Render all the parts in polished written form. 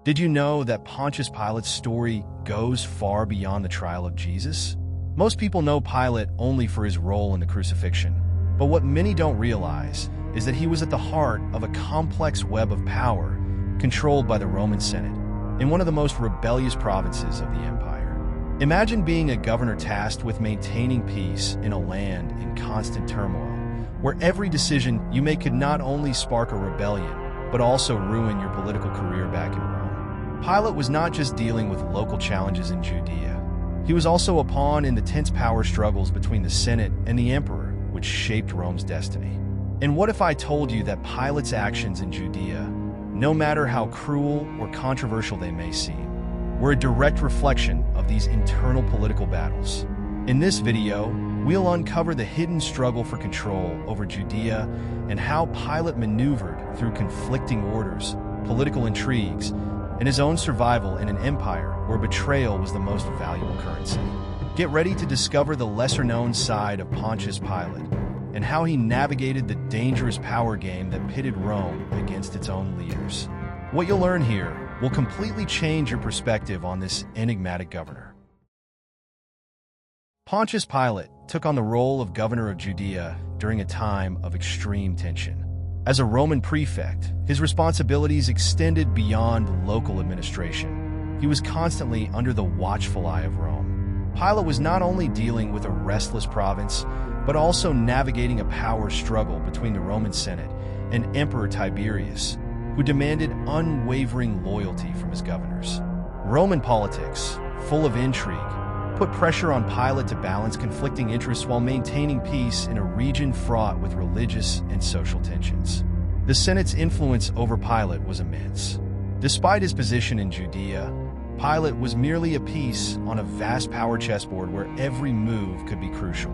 Did you know that Pontius Pilate's story goes far beyond the trial of Jesus? Most people know Pilate only for his role in the crucifixion, but what many don't realize is that he was at the heart of a complex web of power controlled by the Roman Senate in one of the most rebellious provinces of the empire. Imagine being a governor tasked with maintaining peace in a land in constant turmoil, where every decision you make could not only spark a rebellion, but also ruin your political career back in Rome. Pilate was not just dealing with local challenges in Judea. He was also a pawn in the tense power struggles between the Senate and the emperor, which shaped Rome's destiny. And what if I told you that Pilate's actions in Judea, no matter how cruel or controversial they may seem, were a direct reflection of these internal political battles? In this video, we'll uncover the hidden struggle for control over Judea and how Pilate maneuvered through conflicting orders, political intrigues, and his own survival in an empire where betrayal was the most valuable currency. Get ready to discover the lesser-known side of Pontius Pilate and how he navigated the dangerous power game that pitted Rome against its own leaders. What you'll learn here will completely change your perspective on this enigmatic governor. Pontius Pilate took on the role of governor of Judea during a time of extreme tension. As a Roman prefect, his responsibilities extended beyond local administration. He was constantly under the watchful eye of Rome. Pilate was not only dealing with a restless province, but also navigating a power struggle between the Roman Senate and Emperor Tiberius, who demanded unwavering loyalty from his governors. Roman politics, full of intrigue, put pressure on Pilate to balance conflicting interests while maintaining peace in a region fraught with religious and social tensions. The Senate's influence over Pilate was immense. Despite his position in Judea, Pilate was merely a piece on a vast power chessboard where every move could be crucial.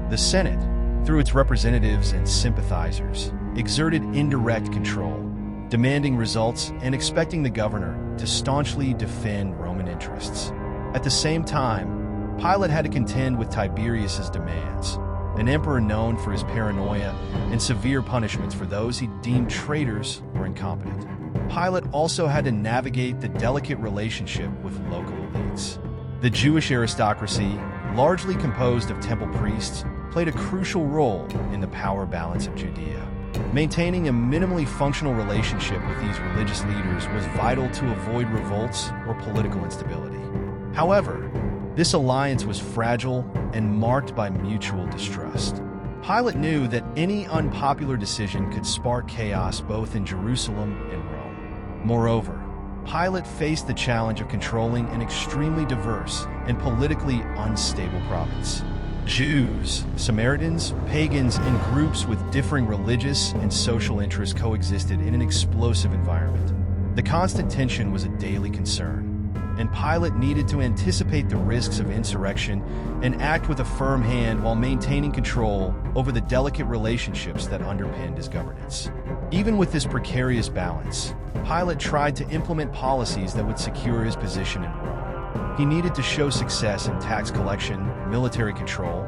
The Senate, through its representatives and sympathizers, exerted indirect control, demanding results and expecting the governor to staunchly defend Roman interests. At the same time, Pilate had to contend with Tiberius's demands, an emperor known for his paranoia and severe punishments for those he deemed traitors or incompetent. Pilate also had to navigate the delicate relationship with local elites. The Jewish aristocracy, largely composed of temple priests, played a crucial role in the power balance of Judea. Maintaining a minimally functional relationship with these religious leaders was vital to avoid revolts or political instability. However, this alliance was fragile and marked by mutual distrust. Pilate knew that any unpopular decision could spark chaos both in Jerusalem and Rome. Moreover, Pilate faced the challenge of controlling an extremely diverse and politically unstable province. Jews, Samaritans, pagans, and groups with differing religious and social interests coexisted in an explosive environment. The constant tension was a daily concern, and Pilate needed to anticipate the risks of insurrection and act with a firm hand while maintaining control over the delicate relationships that underpinned his governance. Even with this precarious balance, Pilate tried to implement policies that would secure his position in Rome. He needed to show success in tax collection, military control,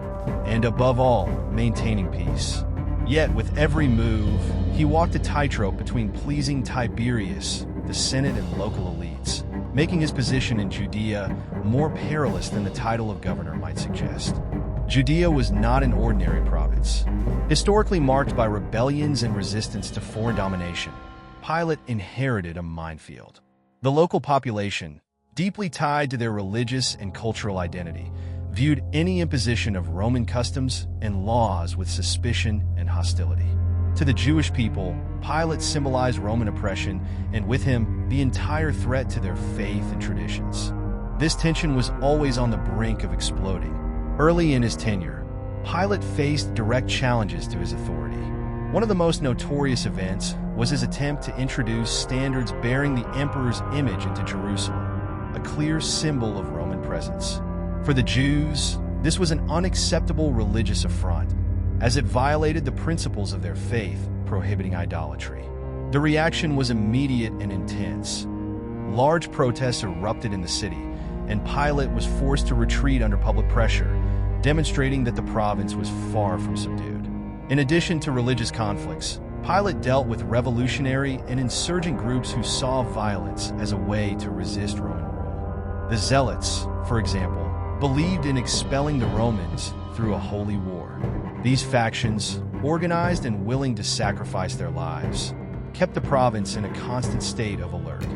and above all, maintaining peace. Yet, with every move, he walked a tightrope between pleasing Tiberius, the Senate, and local elites, making his position in Judea more perilous than the title of governor might suggest. Judea was not an ordinary province. Historically marked by rebellions and resistance to foreign domination, Pilate inherited a minefield. The local population, deeply tied to their religious and cultural identity, viewed any imposition of Roman customs and laws with suspicion and hostility. To the Jewish people, Pilate symbolized Roman oppression, and with him, the entire threat to their faith and traditions. This tension was always on the brink of exploding. Early in his tenure, Pilate faced direct challenges to his authority. One of the most notorious events was his attempt to introduce standards bearing the emperor's image into Jerusalem, a clear symbol of Roman presence. For the Jews, this was an unacceptable religious affront, as it violated the principles of their faith, prohibiting idolatry. The reaction was immediate and intense. Large protests erupted in the city, and Pilate was forced to retreat under public pressure, demonstrating that the province was far from subdued. In addition to religious conflicts, Pilate dealt with revolutionary and insurgent groups who saw violence as a way to resist Roman rule. The Zealots, for example, believed in expelling the Romans through a holy war. These factions, organized and willing to sacrifice their lives, kept the province in a constant state of alert.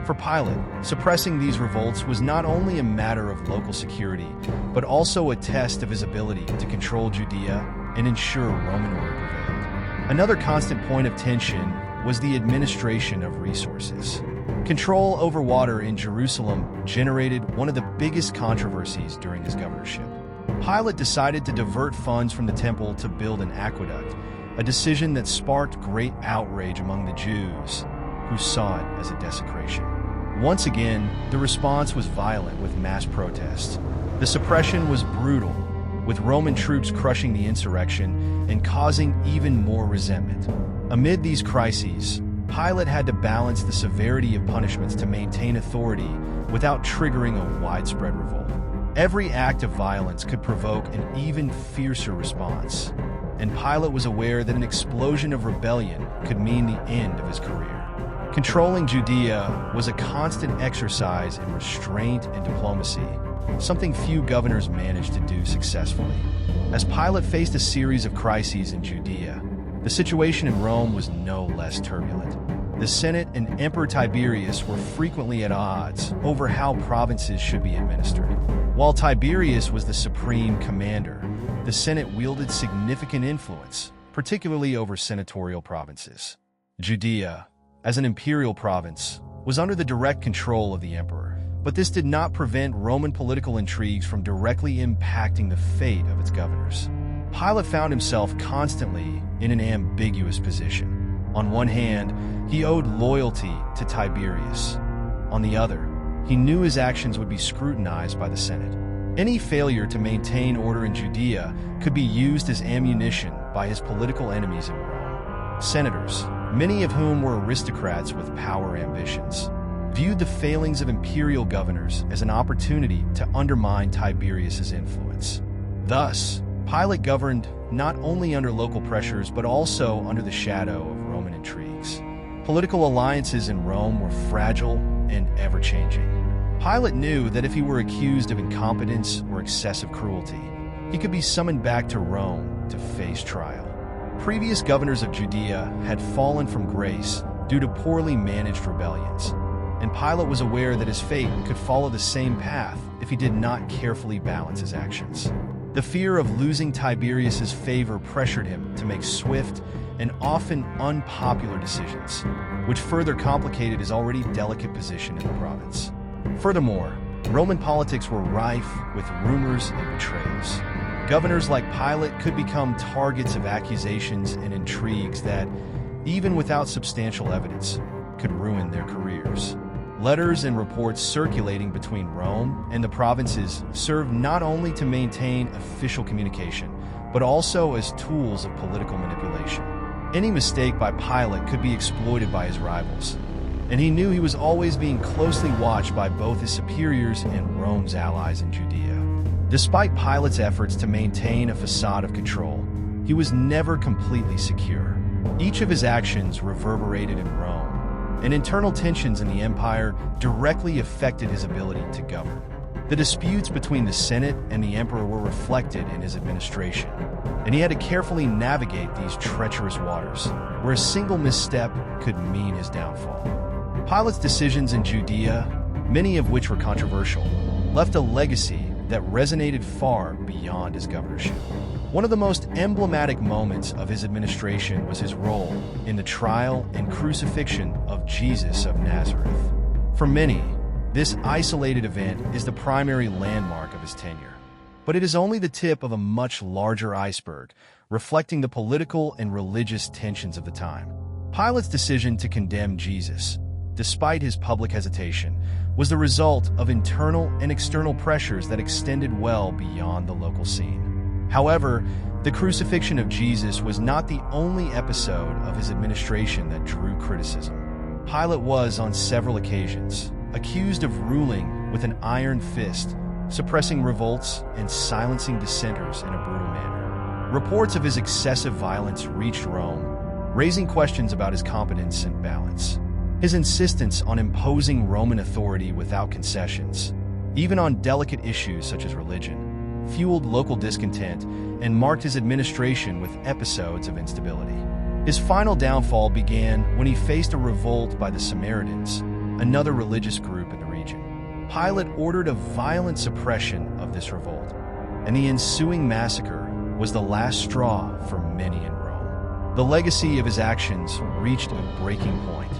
For Pilate, suppressing these revolts was not only a matter of local security, but also a test of his ability to control Judea and ensure Roman order prevailed. Another constant point of tension was the administration of resources. Control over water in Jerusalem generated one of the biggest controversies during his governorship. Pilate decided to divert funds from the temple to build an aqueduct, a decision that sparked great outrage among the Jews, who saw it as a desecration. Once again, the response was violent with mass protests. The suppression was brutal, with Roman troops crushing the insurrection and causing even more resentment. Amid these crises, Pilate had to balance the severity of punishments to maintain authority without triggering a widespread revolt. Every act of violence could provoke an even fiercer response, and Pilate was aware that an explosion of rebellion could mean the end of his career. Controlling Judea was a constant exercise in restraint and diplomacy, something few governors managed to do successfully. As Pilate faced a series of crises in Judea, the situation in Rome was no less turbulent. The Senate and Emperor Tiberius were frequently at odds over how provinces should be administered. While Tiberius was the supreme commander, the Senate wielded significant influence, particularly over senatorial provinces. Judea, as an imperial province, was under the direct control of the emperor, but this did not prevent Roman political intrigues from directly impacting the fate of its governors. Pilate found himself constantly in an ambiguous position. On one hand, he owed loyalty to Tiberius. On the other, he knew his actions would be scrutinized by the Senate. Any failure to maintain order in Judea could be used as ammunition by his political enemies in Rome. Senators, many of whom were aristocrats with power ambitions, viewed the failings of imperial governors as an opportunity to undermine Tiberius's influence. Thus, Pilate governed not only under local pressures but also under the shadow of Roman intrigues. Political alliances in Rome were fragile and ever-changing. Pilate knew that if he were accused of incompetence or excessive cruelty, he could be summoned back to Rome to face trial. Previous governors of Judea had fallen from grace due to poorly managed rebellions, and Pilate was aware that his fate could follow the same path if he did not carefully balance his actions. The fear of losing Tiberius's favor pressured him to make swift and often unpopular decisions, which further complicated his already delicate position in the province. Furthermore, Roman politics were rife with rumors and betrayals. Governors like Pilate could become targets of accusations and intrigues that, even without substantial evidence, could ruin their careers. Letters and reports circulating between Rome and the provinces served not only to maintain official communication, but also as tools of political manipulation. Any mistake by Pilate could be exploited by his rivals, and he knew he was always being closely watched by both his superiors and Rome's allies in Judea. Despite Pilate's efforts to maintain a facade of control, he was never completely secure. Each of his actions reverberated in Rome, and internal tensions in the empire directly affected his ability to govern. The disputes between the Senate and the emperor were reflected in his administration, and he had to carefully navigate these treacherous waters, where a single misstep could mean his downfall. Pilate's decisions in Judea, many of which were controversial, left a legacy that resonated far beyond his governorship. One of the most emblematic moments of his administration was his role in the trial and crucifixion of Jesus of Nazareth. For many, this isolated event is the primary landmark of his tenure. But it is only the tip of a much larger iceberg, reflecting the political and religious tensions of the time. Pilate's decision to condemn Jesus, despite his public hesitation, was the result of internal and external pressures that extended well beyond the local scene. However, the crucifixion of Jesus was not the only episode of his administration that drew criticism. Pilate was, on several occasions, accused of ruling with an iron fist, suppressing revolts and silencing dissenters in a brutal manner. Reports of his excessive violence reached Rome, raising questions about his competence and balance. His insistence on imposing Roman authority without concessions, even on delicate issues such as religion, fueled local discontent and marked his administration with episodes of instability. His final downfall began when he faced a revolt by the Samaritans, another religious group in the region. Pilate ordered a violent suppression of this revolt, and the ensuing massacre was the last straw for many in Rome. The legacy of his actions reached a breaking point.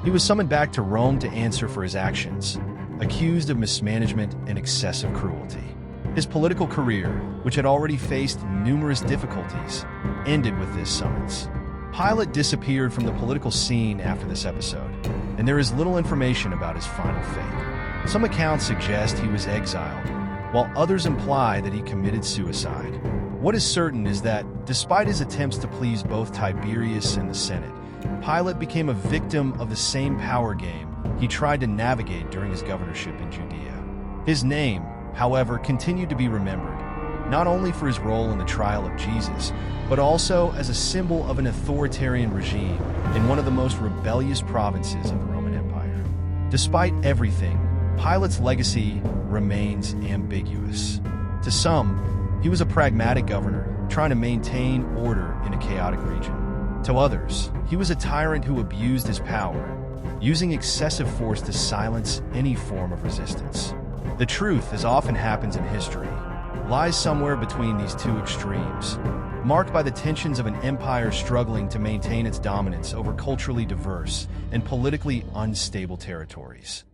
He was summoned back to Rome to answer for his actions, accused of mismanagement and excessive cruelty. His political career, which had already faced numerous difficulties, ended with this summons. Pilate disappeared from the political scene after this episode, and there is little information about his final fate. Some accounts suggest he was exiled, while others imply that he committed suicide. What is certain is that, despite his attempts to please both Tiberius and the Senate, Pilate became a victim of the same power game he tried to navigate during his governorship in Judea. His name, however, continued to be remembered, not only for his role in the trial of Jesus, but also as a symbol of an authoritarian regime in one of the most rebellious provinces of the Roman Empire. Despite everything, Pilate's legacy remains ambiguous. To some, he was a pragmatic governor trying to maintain order in a chaotic region. To others, he was a tyrant who abused his power, using excessive force to silence any form of resistance. The truth, as often happens in history, lies somewhere between these two extremes, marked by the tensions of an empire struggling to maintain its dominance over culturally diverse and politically unstable territories.